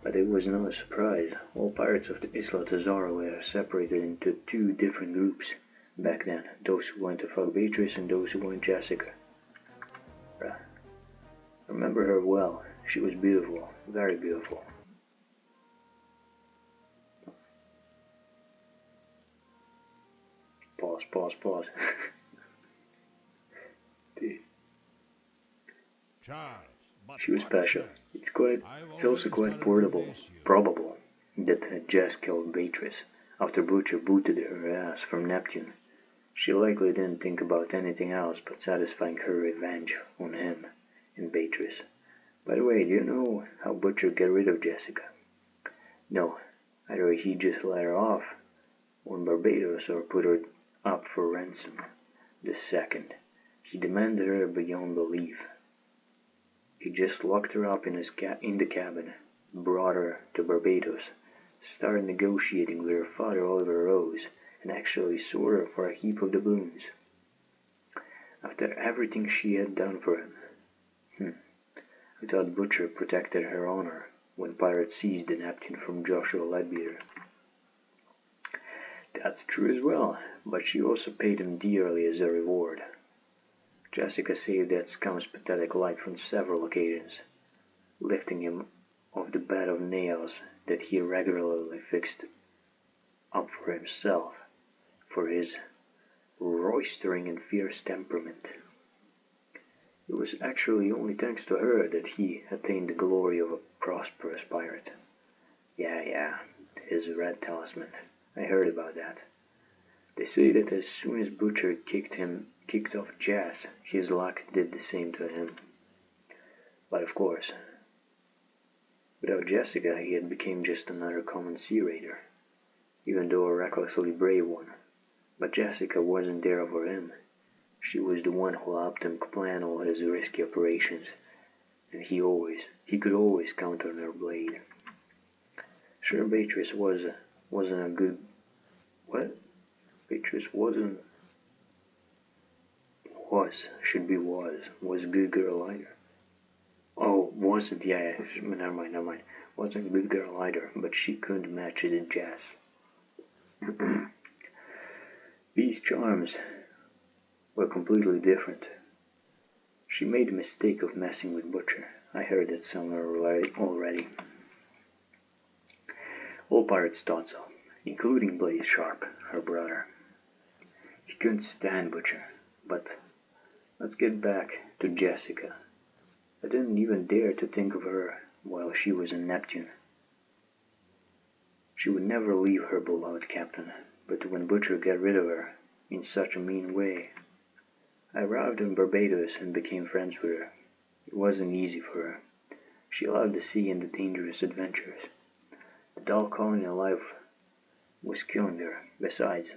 But it was not a surprise. All pirates of the Isla Tesoro were separated into 2 different groups back then. Those who wanted to fuck Beatrice and those who wanted Jessica. I remember her well. She was beautiful, very beautiful. Pause. Charles, but She was what special. chance? It's also quite probable that Jess killed Beatrice after Butcher booted her ass from Neptune. She likely didn't think about anything else but satisfying her revenge on him and Beatrice. By the way, do you know how Butcher got rid of Jessica? No, either he just let her off on Barbados or put her up for ransom. The second. He demanded her beyond belief. He just locked her up in the cabin, brought her to Barbados, started negotiating with her father Oliver Rose, and actually sold her for a heap of doubloons. After everything she had done for him. I thought Butcher protected her honor when pirates seized the Neptune from Joshua Leadbeater. That's true as well, but she also paid him dearly as a reward. Jessica saved that scum's pathetic life on several occasions, lifting him off the bed of nails that he regularly fixed up for himself, for his roistering and fierce temperament. It was actually only thanks to her that he attained the glory of a prosperous pirate. Yeah, his red talisman. I heard about that. They say that as soon as Butcher kicked off Jazz, his luck did the same to him. But of course, without Jessica he had become just another common sea raider, even though a recklessly brave one. But Jessica wasn't there for him. She was the one who helped him plan all his risky operations, and he could always count on her blade. Sure, Beatrice wasn't a good... What? Beatrice wasn't... Was a good girl either. Oh, wasn't, yeah, never mind. Wasn't a good girl either, but she couldn't match the Jazz. These charms were completely different. She made the mistake of messing with Butcher. I heard that somewhere already. All pirates thought so, including Blaze Sharp, her brother. He couldn't stand Butcher, but let's get back to Jessica. I didn't even dare to think of her while she was in Neptune. She would never leave her beloved captain, but when Butcher got rid of her in such a mean way, I arrived in Barbados and became friends with her. It wasn't easy for her. She loved the sea and the dangerous adventures. The dull colonial life was killing her. Besides,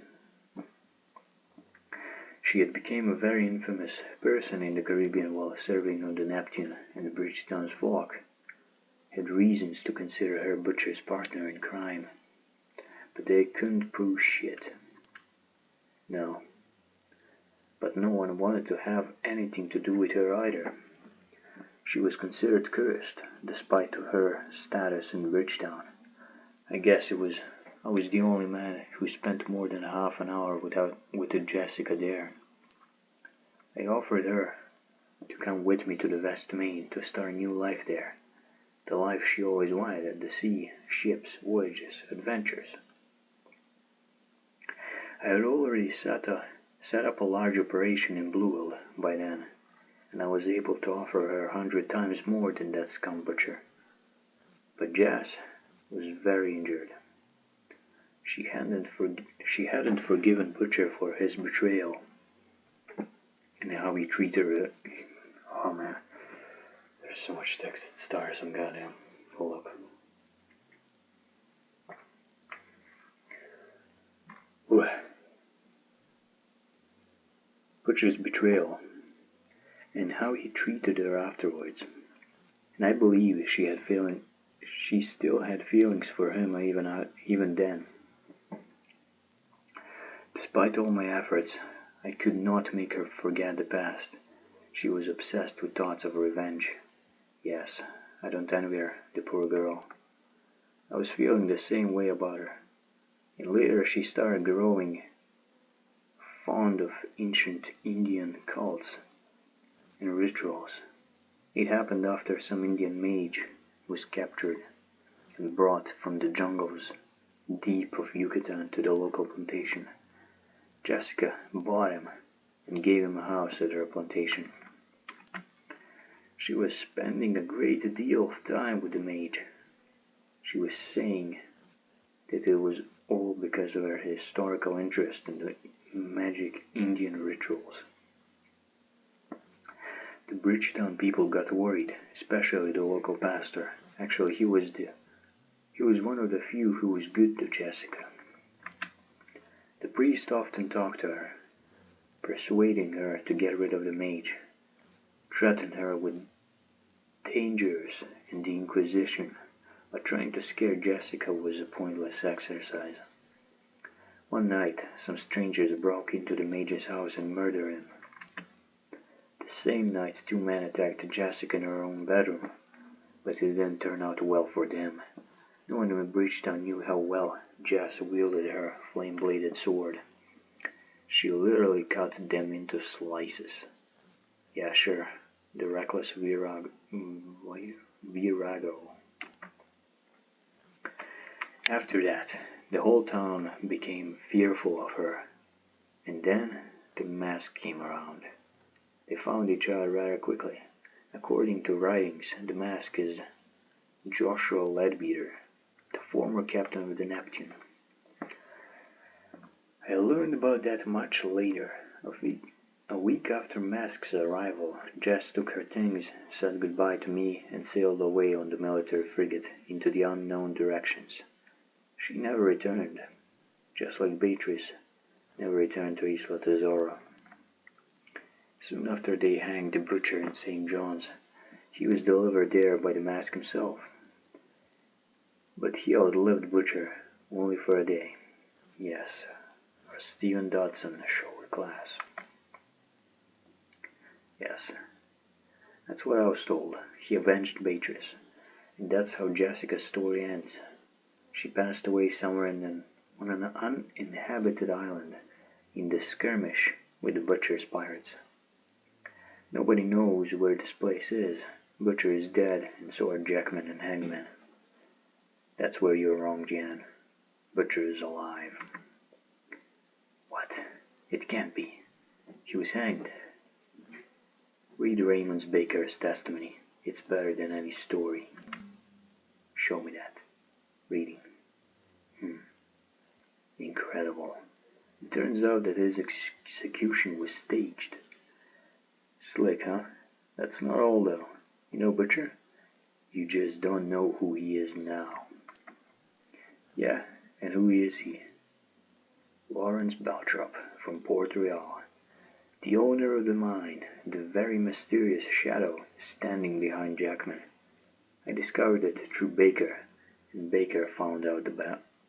she had become a very infamous person in the Caribbean while serving on the Neptune, and the Bridgetown's folk had reasons to consider her Butcher's partner in crime. But they couldn't prove shit. No. But no one wanted to have anything to do with her either. She was considered cursed, despite her status in Bridgetown. I guess I was the only man who spent more than half an hour with Jessica there. I offered her to come with me to the West Main to start a new life there. The life she always wanted at the sea, ships, voyages, adventures. I had already set up a large operation in Bluehill by then, and I was able to offer her 100 times more than that scum Butcher. But Jess was very injured. She hadn't forgiven Butcher for his betrayal and how he treated her. Oh man, there's so much text that stars some goddamn. Hold up. Ooh. Butcher's betrayal and how he treated her afterwards. And I believe she still had feelings for him even then. Despite all my efforts, I could not make her forget the past. She was obsessed with thoughts of revenge. Yes, I don't envy her, the poor girl. I was feeling the same way about her. And later she started growing fond of ancient Indian cults and rituals. It happened after some Indian mage was captured and brought from the jungles deep of Yucatan to the local plantation. Jessica bought him and gave him a house at her plantation. She was spending a great deal of time with the mage. She was saying that it was all because of her historical interest in the magic Indian rituals. The Bridgetown people got worried, especially the local pastor. Actually, he was one of the few who was good to Jessica. The priest often talked to her, persuading her to get rid of the mage, threatened her with dangers and the Inquisition, but trying to scare Jessica was a pointless exercise. One night, some strangers broke into the mage's house and murdered him. The same night, 2 men attacked Jessica in her own bedroom, but it didn't turn out well for them. No one in Bridgetown knew how well Jess wielded her flame-bladed sword. She literally cut them into slices. Yeah, sure, the reckless virago. After that, the whole town became fearful of her. And then the mask came around. They found each other rather quickly. According to writings, the mask is Joshua Leadbeater, the former captain of the Neptune. I learned about that much later. A week after Mask's arrival, Jess took her things, said goodbye to me, and sailed away on the military frigate into the unknown directions. She never returned, just like Beatrice never returned to Isla Tesoro. Soon after they hanged the butcher in St. John's, he was delivered there by the Mask himself. But he outlived Butcher only for a day. Yes, our Stephen Dodson showed class. Yes, that's what I was told. He avenged Beatrice, and that's how Jessica's story ends. She passed away somewhere on an uninhabited island in the skirmish with the Butcher's pirates. Nobody knows where this place is. Butcher is dead, and so are Jackman and Hangman. That's where you're wrong, Jan. Butcher is alive. What? It can't be. He was hanged. Read Raymond Baker's testimony. It's better than any story. Show me that. Reading. Incredible. It turns out that his execution was staged. Slick, huh? That's not all though. You know, Butcher? You just don't know who he is now. Yeah, and who is he? Lawrence Baltrop from Port Royal. The owner of the mine, the very mysterious shadow standing behind Jackman. I discovered it through Baker, and Baker found out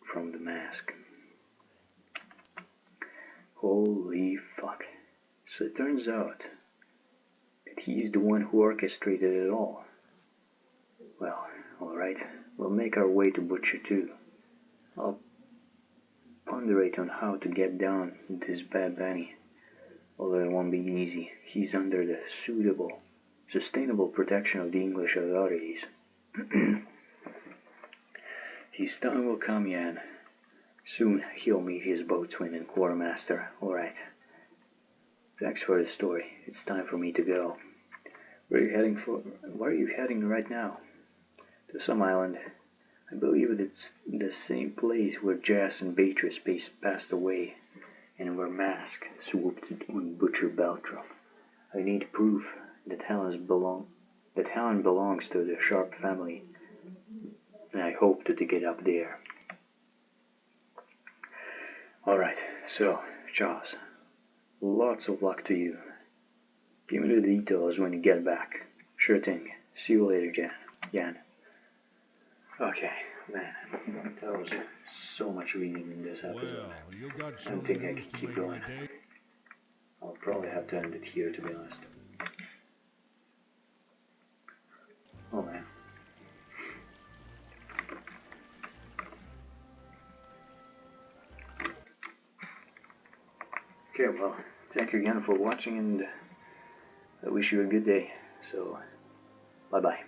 from the mask. Holy fuck. So it turns out that he's the one who orchestrated it all. Well, alright, we'll make our way to Butcher too. I'll ponderate on how to get down this Bad Bunny. Although it won't be easy, he's under the sustainable protection of the English authorities. His time will come, Yan. Soon he'll meet his boatswain and quartermaster. Alright. Thanks for the story. It's time for me to go. Where are you heading right now? To some island. I believe it's the same place where Jas and Beatrice passed away, and where Mask swooped on Butcher Baltrop. I need proof that Helen belongs to the Sharp family, and I hope to dig it up there. Alright, so, Charles, lots of luck to you. Give me the details when you get back. Sure thing. See you later, Jan. Okay, man, that was so much reading in this episode. Well, you got I some don't think I news can to keep make my going. day. I'll probably have to end it here, to be honest. Oh man. Okay, well, thank you again for watching, and I wish you a good day. So, bye-bye.